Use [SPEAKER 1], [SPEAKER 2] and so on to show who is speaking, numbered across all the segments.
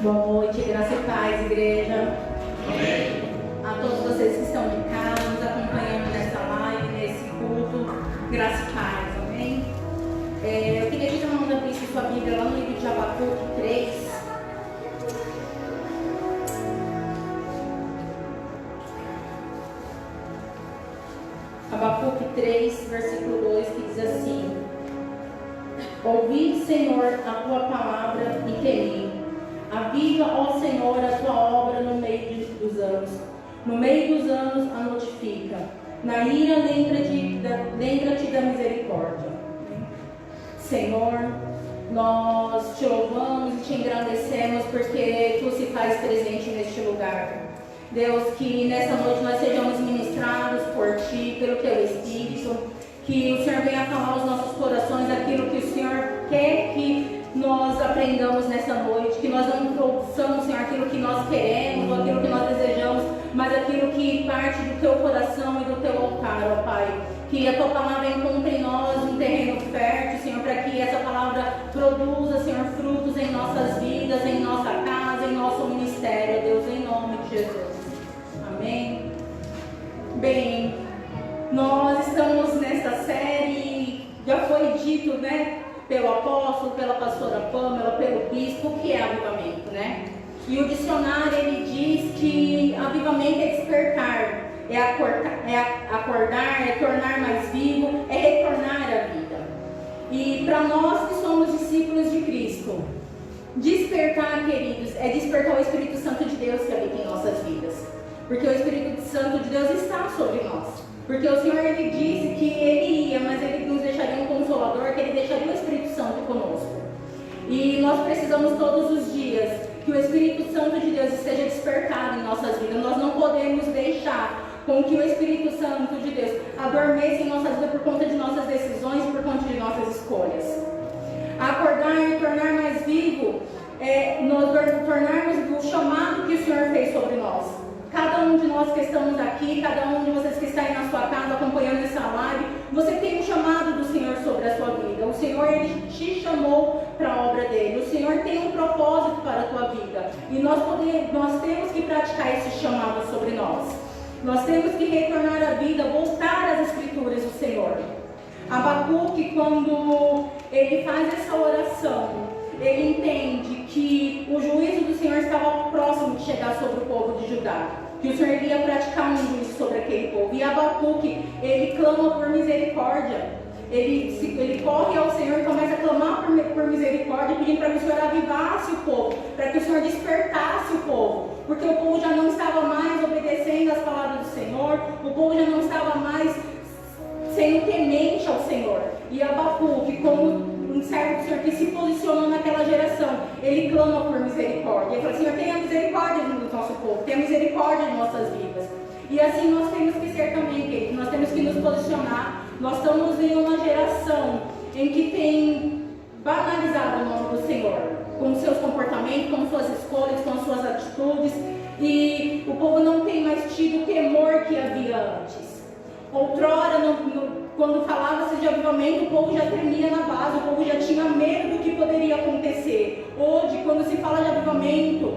[SPEAKER 1] Boa noite, graça e paz, igreja.
[SPEAKER 2] Amém.
[SPEAKER 1] A todos vocês que estão de casa, nos acompanhando nessa live, nesse culto, graça e paz, amém? Eu queria que todo mundo abrisse sua Bíblia lá no livro de Abacuque 3. Abacuque 3, versículo 2, que diz assim: Ouvi, Senhor, a tua palavra e temi. Aviva, ó Senhor, a tua obra no meio dos anos. No meio dos anos a notifica. Na ira lembra-te da misericórdia. Senhor, nós te louvamos e te engrandecemos porque tu se faz presente neste lugar. Deus, que nessa noite nós sejamos ministrados por ti, pelo teu Espírito, que o Senhor venha falar aos nossos corações aquilo que o Senhor quer que nós aprendamos nessa noite, que nós não trouxamos, Senhor, aquilo que nós queremos, ou aquilo que nós desejamos, mas aquilo que parte do teu coração e do teu altar, ó Pai. Que a tua palavra encontre em nós um terreno fértil, Senhor, para que essa palavra produza, Senhor, frutos em nossas vidas, em nossa casa, em nosso ministério, Deus, em nome de Jesus. Amém. Bem, nós estamos nesta série, já foi dito, né, pelo apóstolo, pela pastora Pamela, pelo bispo, o que é avivamento, né? E o dicionário, ele diz que avivamento é despertar, é acordar, é tornar mais vivo, é retornar à vida. E para nós que somos discípulos de Cristo, despertar, queridos, é despertar o Espírito Santo de Deus que habita em nossas vidas. Porque o Espírito Santo de Deus está sobre nós. Porque o Senhor, ele disse que ele ia, mas ele nos deixaria um consolador, que ele deixaria o Espírito Santo conosco. E nós precisamos todos os dias que o Espírito Santo de Deus esteja despertado em nossas vidas. Nós não podemos deixar com que o Espírito Santo de Deus adormeça em nossas vidas por conta de nossas decisões, por conta de nossas escolhas. Acordar e tornar mais vivo é nós tornarmos o chamado que o Senhor fez sobre nós. Cada um de nós que estamos aqui, cada um de vocês que está aí na sua casa acompanhando essa live, você tem um chamado do Senhor sobre a sua vida. O Senhor, ele te chamou para a obra dele. O Senhor tem um propósito para a tua vida. E nós temos que praticar esse chamado sobre nós. Nós temos que retornar à vida, voltar às escrituras do Senhor. Abacuque, quando ele faz essa oração, ele entende que o juízo do Senhor estava próximo de chegar sobre o povo de Judá, que o Senhor iria praticar um juízo sobre aquele povo. E Abacuque, ele clama por misericórdia. Ele corre ao Senhor e começa a clamar por misericórdia, pedindo para que o Senhor avivasse o povo, para que o Senhor despertasse o povo, porque o povo já não estava mais obedecendo às palavras do Senhor, o povo já não estava mais sendo temente ao Senhor. E Abacuque, como um servo do Senhor que se posicionou naquela geração, ele clama por misericórdia. Ele fala: Senhor, tenha misericórdia do nosso povo, tenha misericórdia de nossas vidas. E assim nós temos que ser também, queridos. Nós temos que nos posicionar. Nós estamos em uma geração em que tem banalizado o nome do Senhor, com seus comportamentos, com suas escolhas, com suas atitudes. E o povo não tem mais tido o temor que havia antes. Outrora, quando falava-se de avivamento, o povo já tremia na base, o povo já tinha medo do que poderia acontecer. Hoje, quando se fala de avivamento,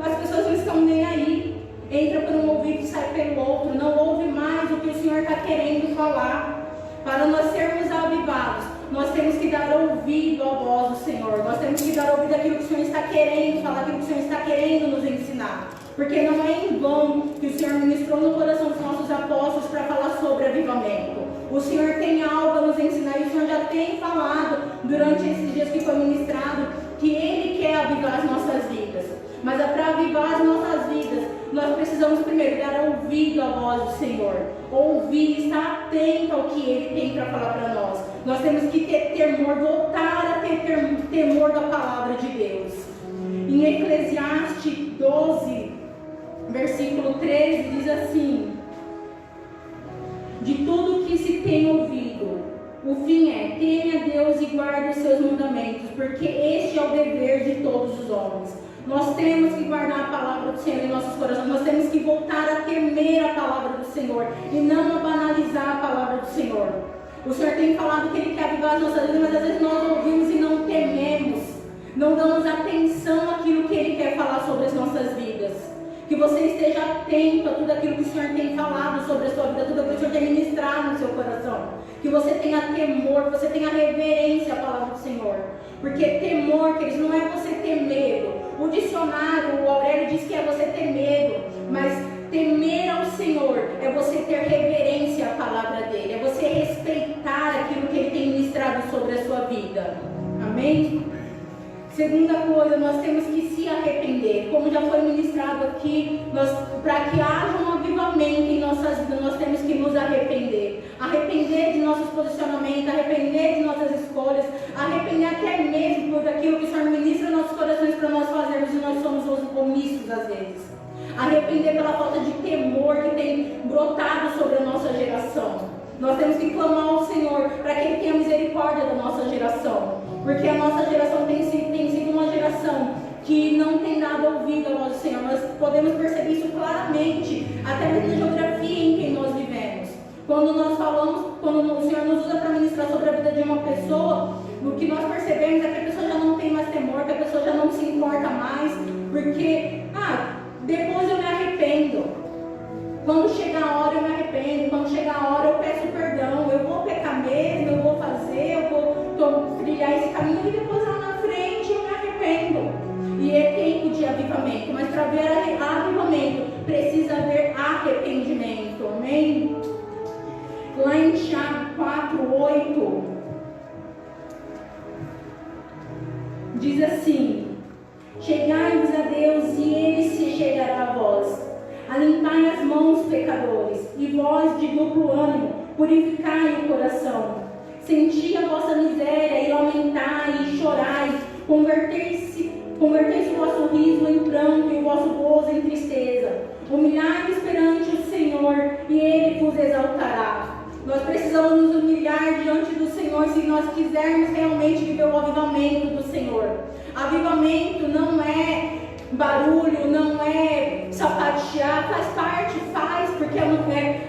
[SPEAKER 1] as pessoas não estão nem aí. Entra por um ouvido e sai pelo outro. Não ouve mais o que o Senhor está querendo falar. Para nós sermos avivados, nós temos que dar ouvido à voz do Senhor. Nós temos que dar ouvido àquilo que o Senhor está querendo falar, àquilo que o Senhor está querendo nos ensinar. Porque não é em vão que o Senhor ministrou no coração dos nossos apóstolos para falar sobre avivamento. O Senhor tem algo a nos ensinar e o Senhor já tem falado durante esses dias que foi ministrado que Ele quer avivar as nossas vidas. Mas para avivar as nossas vidas, nós precisamos primeiro dar ouvido à voz do Senhor. Ouvir, estar atento ao que Ele tem para falar para nós. Nós temos que ter temor, voltar a ter temor da palavra de Deus. Em Eclesiastes 12, versículo 13, diz assim: de tudo que se tem ouvido, o fim é: teme a Deus e guarde os seus mandamentos, porque este é o dever de todos os homens. Nós temos que guardar a palavra do Senhor em nossos corações. Nós temos que voltar a temer a palavra do Senhor e não a banalizar a palavra do Senhor. O Senhor tem falado que Ele quer avivar as nossas vidas, mas às vezes nós ouvimos e não tememos. não damos atenção àquilo que Ele quer falar sobre as nossas vidas. Que você esteja atento a tudo aquilo que o Senhor tem falado sobre a sua vida, tudo aquilo que o Senhor tem ministrado no seu coração. Que você tenha temor, que você tenha reverência à palavra do Senhor. Porque temor, queridos, não é você ter medo. O dicionário, o Aurélio diz que é você ter medo, mas temer ao Senhor é você ter reverência à palavra dEle, é você respeitar aquilo que Ele tem ministrado sobre a sua vida. Amém? Segunda coisa, nós temos que se arrepender. Como já foi ministrado aqui, para que haja um avivamento em nossas vidas, nós temos que nos arrepender. Arrepender de nossos posicionamentos, arrepender de nossas escolhas, arrepender até mesmo por aquilo que o Senhor ministra nos nossos corações para nós fazermos e nós somos os omissos às vezes. Arrepender pela falta de temor que tem brotado sobre a nossa geração. Nós temos que clamar ao Senhor para que Ele tenha misericórdia da nossa geração. Porque a nossa geração tem sido uma geração que não tem dado ouvido ao nosso Senhor. Nós podemos perceber isso claramente, até mesmo na geografia em que nós vivemos. Quando nós falamos, quando o Senhor nos usa para ministrar sobre a vida de uma pessoa, o que nós percebemos é que a pessoa já não tem mais temor, que a pessoa já não se importa mais, porque, depois eu me arrependo. Quando chegar a hora eu me arrependo, quando chegar a hora eu peço perdão, eu vou pecar mesmo, eu vou fazer, eu vou trilhar esse caminho e depois lá na frente eu me arrependo. E é tempo de avivamento, mas para haver avivamento precisa haver arrependimento, amém? Lá em Tiago 4:8 diz assim: chegai-vos a Deus e Ele se chegará a vós. Alimpai as mãos, pecadores, e vós de duplo ânimo, purificai o coração. Senti a vossa miséria e lamentai e chorai, convertei-se o vosso riso em pranto e o vosso gozo em tristeza. Humilhai-vos perante o Senhor e Ele vos exaltará. Nós precisamos nos humilhar diante do Senhor se nós quisermos realmente viver o avivamento do Senhor. Avivamento não é barulho, não é sapatear, porque é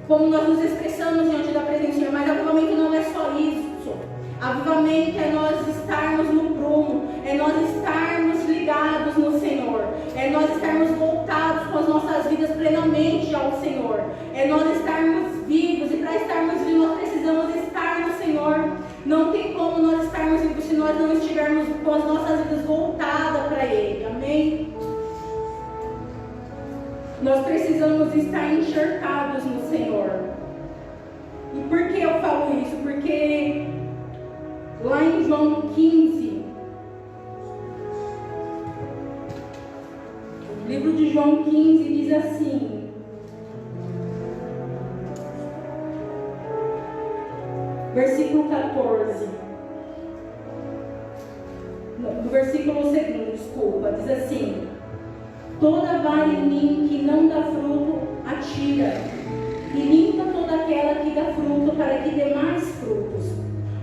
[SPEAKER 1] como nós nos expressamos diante da presença do Senhor, mas avivamento não é só isso. Avivamento é nós estarmos no prumo, é nós estarmos ligados no Senhor, é nós estarmos voltados com as nossas vidas plenamente ao Senhor, é nós estarmos vivos, e para estarmos vivos nós precisamos estar no Senhor. Não tem como nós estarmos vivos se nós não estivermos com as nossas vidas voltadas para Ele, amém? Nós precisamos estar encharcados no Senhor. E por que eu falo isso? Porque lá em João 15, o livro de João 15 diz assim: versículo 14, do versículo 2, diz assim: toda vara em mim que não dá fruto, atira, e limpa toda aquela que dá fruto, para que dê mais frutos.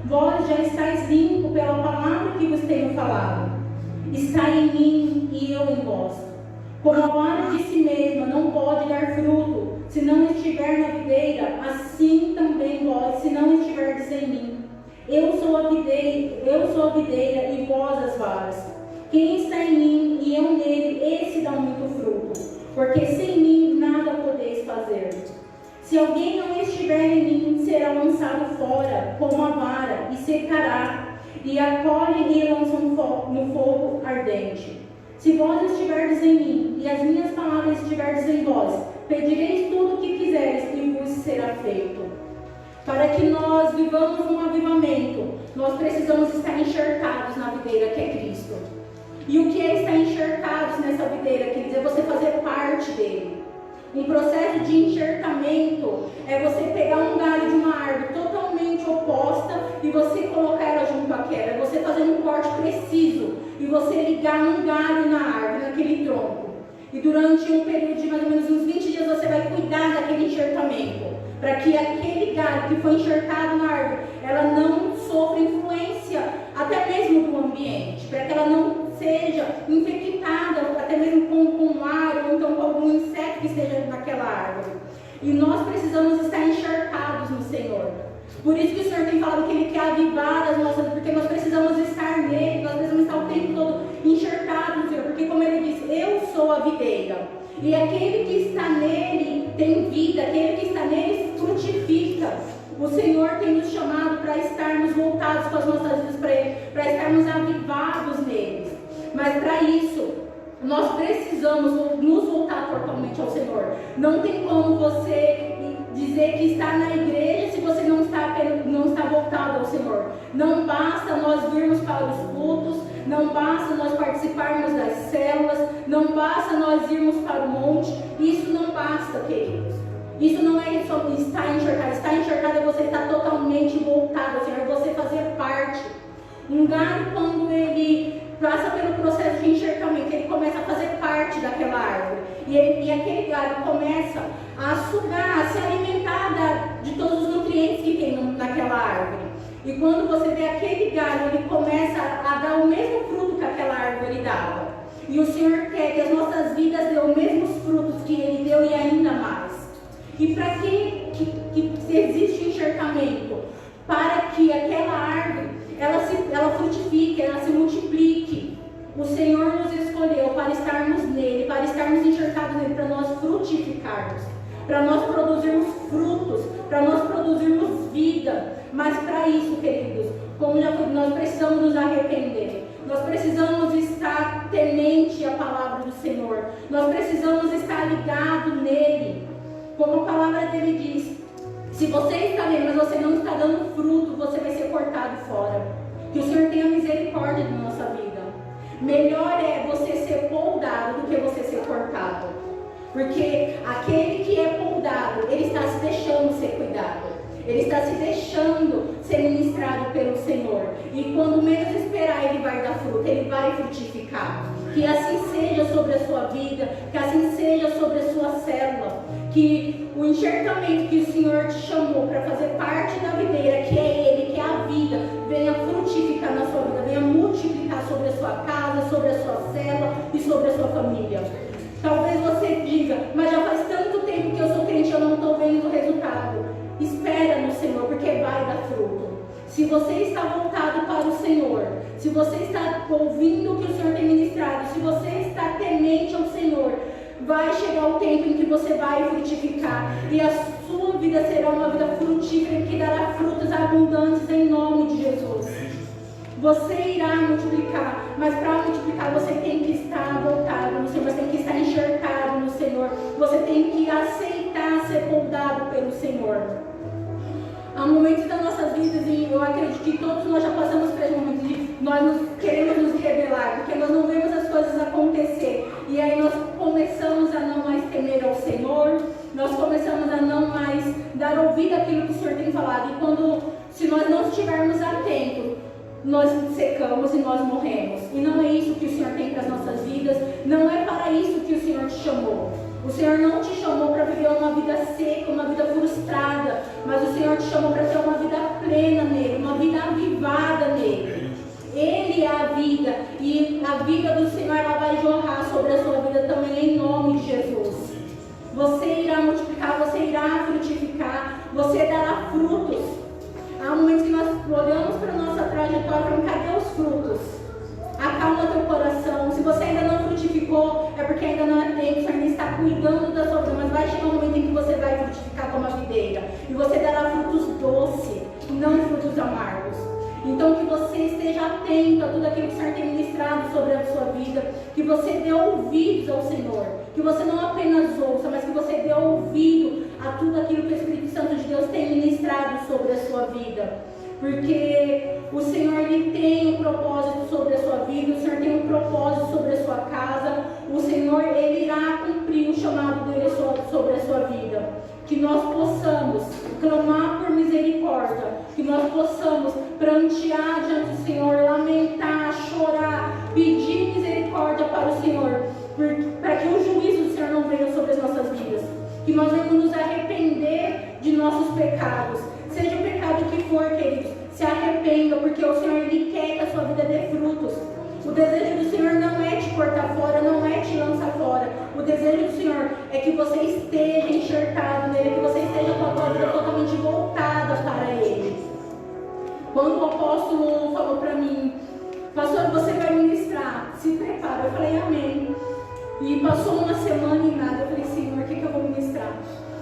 [SPEAKER 1] Vós já estáis limpo pela palavra que vos tenho falado. Está em mim e eu em vós. Como a vara de si mesma não pode dar fruto se não estiver na videira, assim também vós, se não estiverdes em mim. Eu sou a videira e vós as varas. Quem está em mim e eu nele, esse dá muito fruto, porque sem mim nada podeis fazer. Se alguém não estiver em mim, será lançado fora como a vara e secará, e a colhem e lançam no fogo ardente. Se vós estiverdes em mim e as minhas palavras estiverdes em vós, pedireis tudo o que quiseres e vos será feito. Para que nós vivamos um avivamento, nós precisamos estar encharcados na videira que é Cristo. E o que é estar encharcados nessa videira, queridos? É você fazer parte dele. Um processo de encharcamento é você pegar um galho de uma árvore totalmente oposta e você colocar ela junto àquela. É você fazer um corte preciso e você ligar um galho na árvore, naquele tronco. E durante um período de mais ou menos uns 20 dias você vai cuidar daquele encharcamento, para que aquele galho que foi encharcado na árvore, ela não sofra influência até mesmo do ambiente, para que ela não seja infectada até mesmo com ar ou então com algum inseto que esteja naquela árvore. E nós precisamos estar encharcados no Senhor. Por isso que o Senhor tem falado que Ele quer avivar as nossas, porque nós precisamos estar nele, nós precisamos estar o tempo todo E aquele que está nele tem vida, aquele que está nele frutifica. O Senhor tem nos chamado para estarmos voltados com as nossas vidas para Ele, para estarmos avivados neles. Mas para isso, nós precisamos nos voltar totalmente ao Senhor. Não tem como você dizer que está na igreja se você não está voltado ao Senhor. Não basta nós virmos para os cultos, não basta nós participarmos das células, não basta nós irmos para o monte. Isso não basta, queridos. Isso não é só estar enxergado. Estar enxergado é você estar totalmente voltado ao Senhor, é você fazer parte. Um galho, quando ele passa pelo processo de encharcamento, ele começa a fazer parte daquela árvore. E aquele galho começa a sugar, a se alimentar de todos os nutrientes que tem naquela árvore. E quando você vê aquele galho, ele começa a dar o mesmo fruto que aquela árvore dava. E o Senhor quer que as nossas vidas dêem os mesmos frutos que Ele deu e ainda mais. E para que existe encharcamento? Para que aquela árvore ela frutifique, ela se multiplique. O Senhor nos escolheu para estarmos nele, para estarmos encharcados nele, para nós frutificarmos, para nós produzirmos frutos, para nós produzirmos vida. Mas para isso, queridos, como já foi, nós precisamos nos arrepender. Nós precisamos estar temente à palavra do Senhor. Nós precisamos estar ligados nele. Como a palavra dele diz, se você está lendo, mas você não está dando fruto, você vai ser cortado fora. Que o Senhor tenha misericórdia da nossa vida. Melhor é você ser poldado do que você ser cortado. Porque aquele que é poldado, ele está se deixando ser cuidado. Ele está se deixando ser ministrado pelo Senhor. E quando menos esperar, ele vai dar fruto, ele vai frutificar. Que assim seja sobre a sua vida, que assim seja sobre a sua célula. Que o encharcamento que o Senhor te chamou para fazer parte da videira, que é Ele, que é a vida, venha frutificar na sua vida, venha multiplicar sobre a sua casa, sobre a sua célula e sobre a sua família. Talvez você diga, mas já faz tanto tempo que eu sou crente, eu não estou vendo o resultado. Espera no Senhor, porque vai dar fruto. Se você está voltado para o Senhor, se você está ouvindo o que o Senhor tem ministrado, se você está temente ao Senhor, vai chegar o tempo em que você vai frutificar. E a sua vida será uma vida frutífera que dará frutos abundantes em nome de Jesus. Você irá multiplicar, mas para multiplicar você tem que estar voltado no Senhor, você tem que estar encharcado no Senhor, você tem que aceitar ser poldado pelo Senhor. Há momentos das nossas vidas, e eu acredito que todos nós já passamos por esse momento de nós queremos nos rebelar, porque nós não vemos as coisas acontecer, e aí nós começamos a não mais temer ao Senhor, nós começamos a não mais dar ouvido àquilo que o Senhor tem falado, e se nós não estivermos atentos, nós secamos e nós morremos. E não é isso que o Senhor tem para as nossas vidas, não é para isso que o Senhor te chamou. O Senhor não te chamou para viver uma vida seca, uma vida frustrada, mas o Senhor te chamou para ter uma vida plena nele, uma vida avivada nele. Ele é a vida, e a vida do Senhor ela vai jorrar sobre a sua vida também em nome de Jesus. Você irá multiplicar, você irá frutificar, você dará frutos. Há momentos que nós olhamos para a nossa trajetória e falamos, cadê os frutos? Acalma teu coração. Se você ainda não frutificou, é porque ainda não é tempo, você ainda está cuidando da sua vida, mas vai chegar um momento em que você vai frutificar como a videira. E você dará frutos doces, não frutos amargos. Então que você esteja atento a tudo aquilo que o Senhor tem ministrado sobre a sua vida, que você dê ouvidos ao Senhor, que você não apenas ouça, mas que você dê ouvido a tudo aquilo que o Espírito Santo de Deus tem ministrado sobre a sua vida. Porque o Senhor ele tem um propósito sobre a sua vida, o Senhor tem um propósito sobre a sua casa, o Senhor ele irá cumprir o chamado dele sobre a sua vida. Que nós possamos clamar por misericórdia, que nós possamos prantear diante do Senhor, lamentar, chorar, pedir misericórdia para o Senhor, para que o juízo do Senhor não venha sobre as nossas vidas. Que nós vamos nos arrepender de nossos pecados, seja o pecado que for, queridos, se arrependa, porque o Senhor ele quer que a sua vida dê frutos. O desejo do Senhor não é te cortar fora, não é te lançar fora. O desejo do Senhor é que você esteja encharcado nele, que você esteja com a tua vida totalmente voltada para Ele. Quando o apóstolo falou para mim, pastor, você vai ministrar, se prepara. Eu falei, amém.
[SPEAKER 2] E passou uma semana e nada. Eu falei, Senhor, o que eu vou ministrar?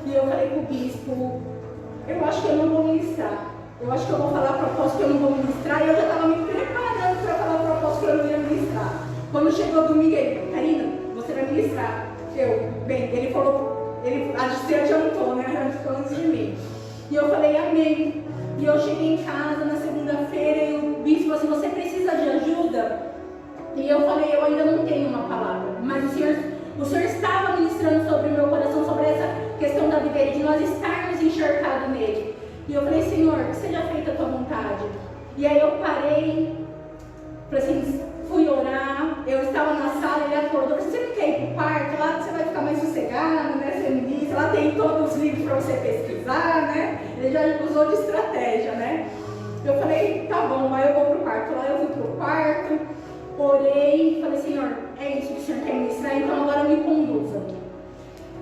[SPEAKER 2] E eu falei para o bispo, eu acho que eu não vou ministrar. Eu acho que eu vou falar propósito que eu não vou ministrar. E eu já estava me preparando para falar propósito que eu não ia ministrar. Quando chegou domingo, ele falou, Karina, você vai ministrar. Ele falou, ele se adiantou, né? Adiantou antes de mim. E eu falei, amém. E eu cheguei em casa na segunda-feira e o bispo falou assim, você precisa de ajuda? E eu falei, eu ainda não tenho uma palavra. Mas o Senhor estava ministrando sobre o meu coração, sobre essa questão da videira, de nós estarmos encharcados nele. E eu falei, Senhor, que seja feita a tua vontade. E aí eu parei, falei assim, fui orar, eu estava na sala, ele acordou, você não quer ir para o quarto? Lá você vai ficar mais sossegado, né? Você me disse, lá tem todos os livros para você pesquisar, né? Ele já usou de estratégia, né? Eu falei, tá bom, aí eu vou para o quarto. Lá eu fui para o quarto, orei, falei, Senhor, é isso que o Senhor quer ministrar, então agora me conduza.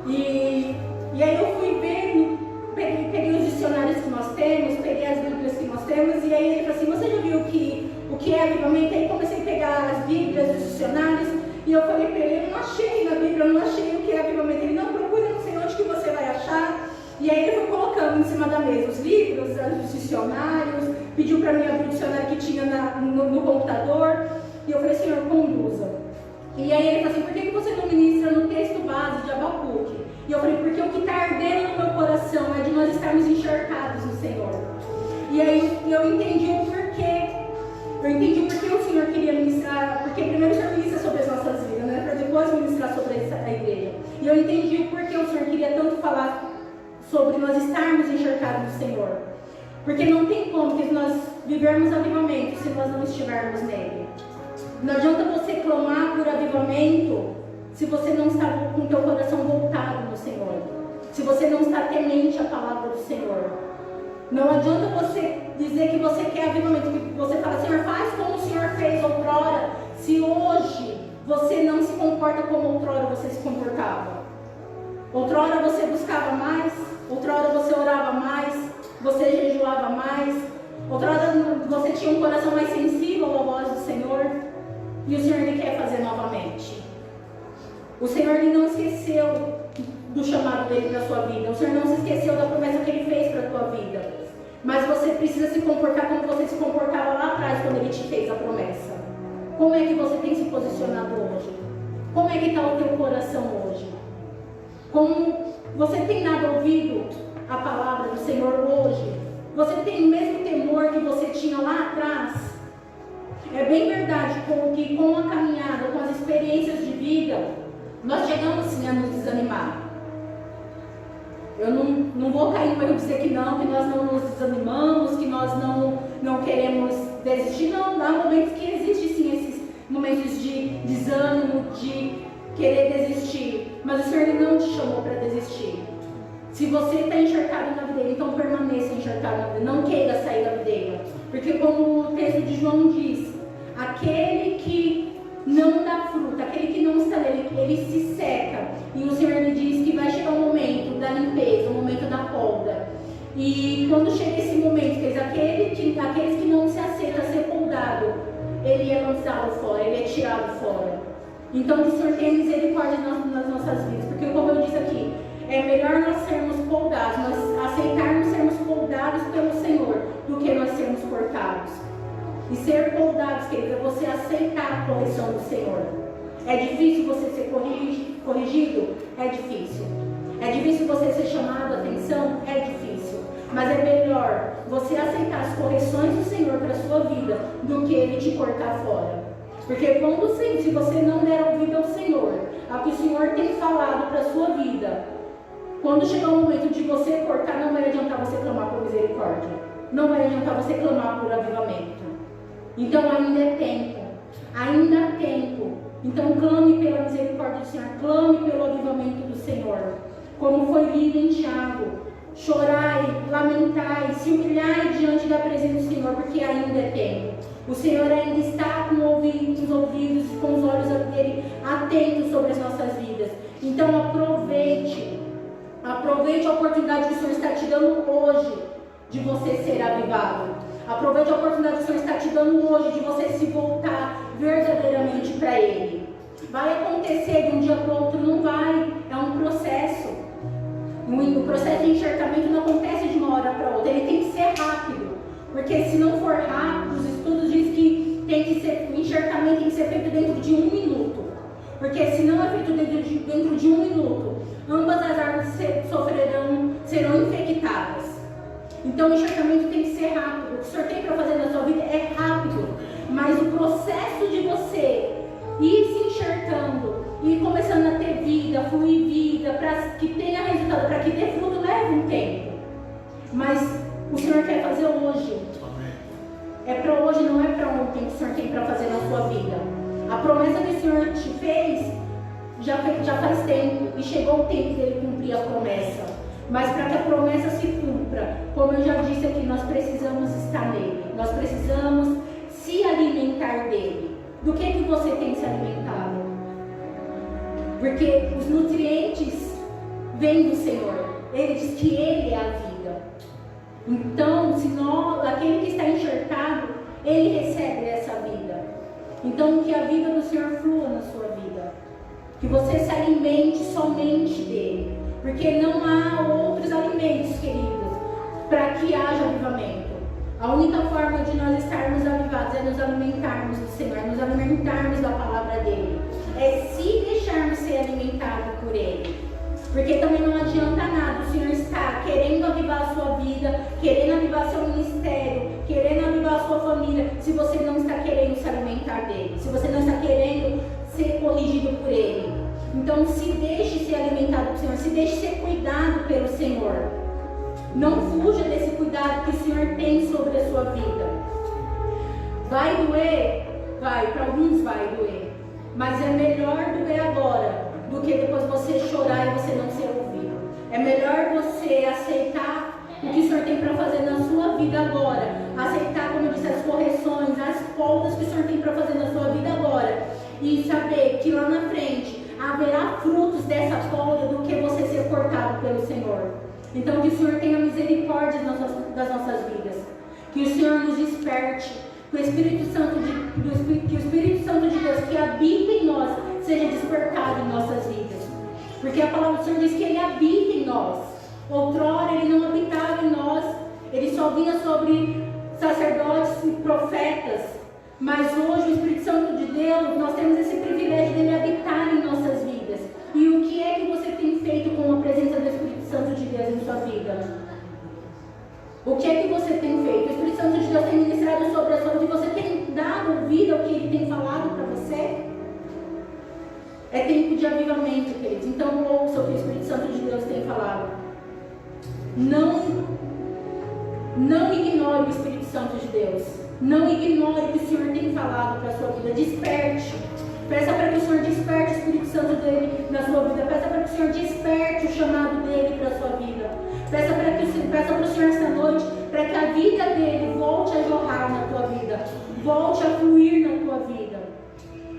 [SPEAKER 2] E aí eu fui ver, peguei os dicionários que nós temos, peguei as Bíblias que nós temos, e aí ele falou assim, você já viu o que é avivamento? Aí comecei a pegar as Bíblias, os dicionários, e eu falei para ele, eu não achei na Bíblia, eu não achei o que é avivamento. Ele, não, procura, não sei onde que você vai achar. E aí ele foi colocando em cima da mesa os livros, os dicionários, pediu para mim abrir o dicionário que tinha no computador, e eu falei, Senhor, conduza. E aí ele falou assim, por que você não ministra no texto base de Abacuque? E eu falei, porque o que está ardendo no meu coração é de nós estarmos encharcados no Senhor. E aí eu entendi o porquê. Eu entendi o porquê o Senhor queria ministrar, porque primeiro o Senhor ministra sobre as nossas vidas, né? Para depois ministrar sobre a igreja. E eu entendi o porquê o Senhor queria tanto falar sobre nós estarmos encharcados no Senhor. Porque não tem como que nós vivermos avivamento se nós não estivermos nele. Não adianta você clamar por avivamento se você não está com o teu coração voltado no Senhor. Se você não está temente à palavra do Senhor. Não adianta você dizer que você quer avivamento, que você fala, Senhor, faz como o Senhor fez outrora, se hoje você não se comporta como outrora você se comportava. Outrora você buscava mais, outrora você orava mais, você jejuava mais, outrora você tinha um coração mais sensível à voz do Senhor, e o Senhor ele quer fazer novamente. O Senhor ele não esqueceu do chamado dele para a sua vida, o Senhor não se esqueceu da promessa que ele fez para a tua vida, mas você precisa se comportar como você se comportava lá atrás quando ele te fez a promessa. Como é que você tem se posicionado hoje? Como é que está o teu coração hoje? Como você tem dado ouvido à palavra do Senhor hoje? Você tem o mesmo temor que você tinha lá atrás? É bem verdade que com a caminhada, com as experiências de vida, nós chegamos sim a nos desanimar. Eu não vou cair no erro de dizer que nós não nos desanimamos, que nós não queremos desistir. Não, há momentos que existem sim esses momentos de desânimo, de querer desistir. Mas o Senhor ele não te chamou para desistir. Se você está encharcado na videira, então permaneça encharcado na videira. Não queira sair da videira. Porque como o texto de João diz, aquele que não dá fruta, aquele que não está nele, ele se seca. E o Senhor lhe diz que vai chegar o momento da limpeza, o momento da poda. E quando chega esse momento, aqueles que não se aceitam a ser poldado, ele é lançado fora, ele é tirado fora. Então que o Senhor tenha misericórdia nas nossas vidas. Porque como eu disse aqui, é melhor nós sermos poldados, nós aceitarmos sermos poldados pelo Senhor, do que nós sermos cortados. E ser poldados, querido, é você aceitar a correção do Senhor. É difícil você ser corrigido? É difícil. É difícil você ser chamado a atenção? É difícil. Mas é melhor você aceitar as correções do Senhor para a sua vida do que Ele te cortar fora. Porque se você não der ouvido ao Senhor, ao que o Senhor tem falado para a sua vida, quando chegar o momento de você cortar, não vai adiantar você clamar por misericórdia. Não vai adiantar você clamar por avivamento. Então ainda é tempo. Ainda há tempo. Então clame pela misericórdia do Senhor. Clame pelo avivamento do Senhor. Como foi lido em Tiago. Chorai, lamentai, se humilhai diante da presença do Senhor, porque ainda é tempo. O Senhor ainda está com os ouvidos, com os olhos dele atentos sobre as nossas vidas. Então aproveite a oportunidade que o Senhor está te dando hoje de você ser avivado. Aproveite a oportunidade que o Senhor está te dando hoje de você se voltar verdadeiramente para Ele. vai acontecer de um dia para o outro, não vai. É um processo. O processo de encharcamento não acontece de uma hora para outra, ele tem que ser rápido. Porque se não for rápido, os estudos dizem que o encharcamento tem que ser feito dentro de 1 minuto. Porque se não é feito dentro de 1 minuto, ambas as árvores serão infectadas. Então o encharcamento tem que ser rápido. O que o Senhor tem para fazer na sua vida é rápido. Mas o processo de você ir se encharcando, ir começando a ter vida, fluir vida, para que tenha resultado, para que dê fruto, leva um tempo. Mas o Senhor quer fazer hoje. É para hoje, não é para ontem que o Senhor tem para fazer na sua vida. A promessa que o Senhor te fez já faz tempo e chegou o tempo dele cumprir a promessa. Mas para que a promessa se cumpra, como eu já disse aqui, nós precisamos estar nele. Nós precisamos se alimentar dele. Do que você tem se alimentado? Porque os nutrientes vêm do Senhor. Ele diz que ele é a vida. Então, aquele que está encharcado, ele recebe essa vida. Então, que a vida do Senhor flua na sua vida. Que você se alimente somente dele. Porque não há outros alimentos, queridos, para que haja avivamento. A única forma de nós estarmos avivados é nos alimentarmos do Senhor, nos alimentarmos da palavra dele. É se deixarmos ser alimentados por ele. Porque também não adianta nada o Senhor estar querendo avivar a sua vida, querendo avivar seu ministério, querendo avivar a sua família, se você não está querendo se alimentar dele, se você não está querendo ser corrigido por ele. Então se deixe ser alimentado pelo Senhor, se deixe ser cuidado pelo Senhor. Não fuja desse cuidado que o Senhor tem sobre a sua vida. Vai doer? Vai, para alguns vai doer. Mas é melhor doer agora do que depois você chorar e você não ser ouvido. É melhor você aceitar o que o Senhor tem para fazer na sua vida agora. Aceitar, como eu disse, as correções, as podas que o Senhor tem para fazer na sua vida agora. E saber que lá na frente haverá frutos dessa poda do que você ser cortado pelo Senhor. Então que o Senhor tenha misericórdia das nossas vidas. Que o Senhor nos desperte. Que o Espírito Santo de Deus que habita em nós seja despertado em nossas vidas. Porque a palavra do Senhor diz que ele habita em nós. Outrora ele não habitava em nós. Ele só vinha sobre sacerdotes e profetas. Mas hoje o Espírito Santo de Deus, nós temos esse privilégio dele habitar em nossas vidas. E o que é que você tem feito com a presença do Espírito Santo de Deus em sua vida? O que é que você tem feito? O Espírito Santo de Deus tem ministrado sobre a sua vida. Você tem dado ouvido ao que ele tem falado para você? É tempo de avivamento, queridos. Então ouça o que o Espírito Santo de Deus tem falado. Não ignore o Espírito Santo de Deus. Não ignore o que o Senhor tem falado para a sua vida. Desperte. Peça para que o Senhor desperte o Espírito Santo dele na sua vida. Peça para que o Senhor desperte o chamado dele para a sua vida. Peça para o Senhor esta noite, para que a vida dele volte a jorrar na tua vida. Volte a fluir na tua vida.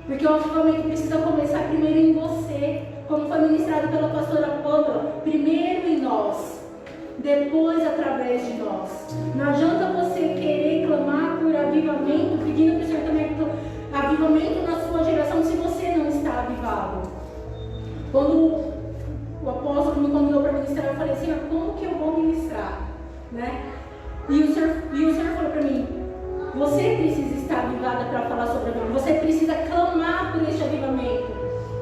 [SPEAKER 2] Porque o avivamento precisa começar primeiro em você. Como foi ministrado pela pastora Pamela. Primeiro em nós. Depois através de nós. Não adianta você querer clamar por avivamento, pedindo que o Senhor também avivamento na sua geração, se você não está avivado. Quando o apóstolo me convidou para ministrar, eu falei, Senhor, como que eu vou ministrar? Né? E o Senhor falou para mim, você precisa estar avivada para falar sobre avivamento. Você precisa clamar por este avivamento.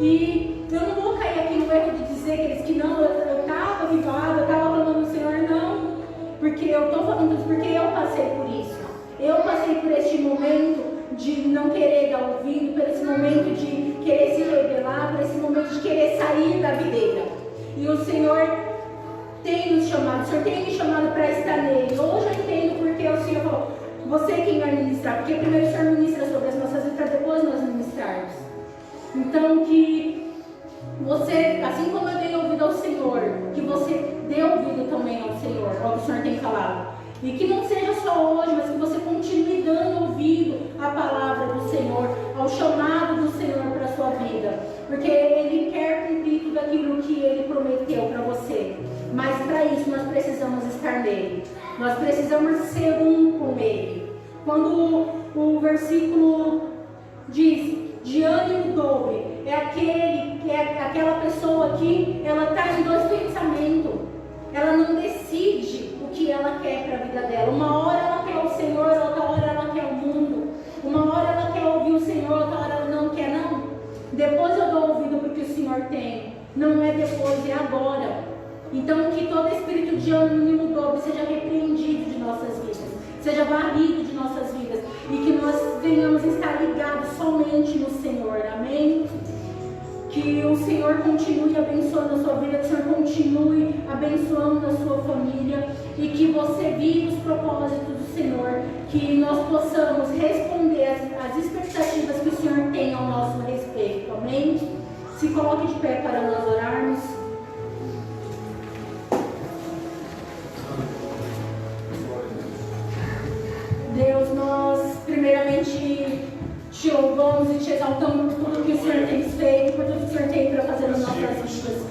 [SPEAKER 2] E eu não vou cair aqui no erro de dizer que não, eu estava avivada, eu estava clamando no Senhor, não. Porque eu estou falando isso, porque eu passei por isso. Eu passei por este momento de não querer dar ouvido, por esse momento de querer se rebelar, por esse momento de querer sair da videira. E o Senhor tem nos chamado, o Senhor tem me chamado para estar nele. Hoje eu entendo porque o Senhor falou, você quem vai ministrar, porque primeiro o Senhor ministra sobre as nossas vidas, para depois nós ministrarmos. Então que você, assim como eu dei ouvido ao Senhor, que você dê ouvido também ao Senhor, ao que o Senhor tem falado. E que não seja só hoje, mas que você continue dando ouvido à palavra do Senhor, ao chamado do Senhor para a sua vida. Porque Ele quer cumprir tudo aquilo que Ele prometeu para você. Mas para isso nós precisamos estar nele. Nós precisamos ser um com Ele. Quando o versículo diz, de ânimo dobre, é aquela pessoa que ela está em dois pensamentos. Ela não decide o que ela quer para a vida dela. Uma hora ela quer o Senhor, outra hora ela quer o mundo. Uma hora ela quer ouvir o Senhor, outra hora ela não quer, não. Depois eu dou ouvido porque o Senhor tem. Não é depois, é agora. Então que todo espírito de ânimo dobre seja repreendido de nossas vidas, seja varrido de nossas vidas, e que nós venhamos estar ligados somente no Senhor, amém? Que o Senhor continue abençoando a sua vida, que o Senhor continue abençoando a sua família, e que você viva os propósitos do Senhor, que nós possamos responder às expectativas que o Senhor tem ao nosso respeito, amém? Se coloque de pé para nós orarmos. Deus, nós primeiramente te louvamos e te exaltamos por tudo que o Senhor tem feito, por tudo que o Senhor tem para fazer nas nossas vidas.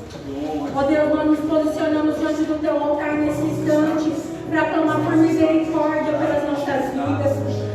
[SPEAKER 2] Ó Deus, nós nos posicionamos diante do teu altar nesse instante para clamar por misericórdia pelas nossas vidas.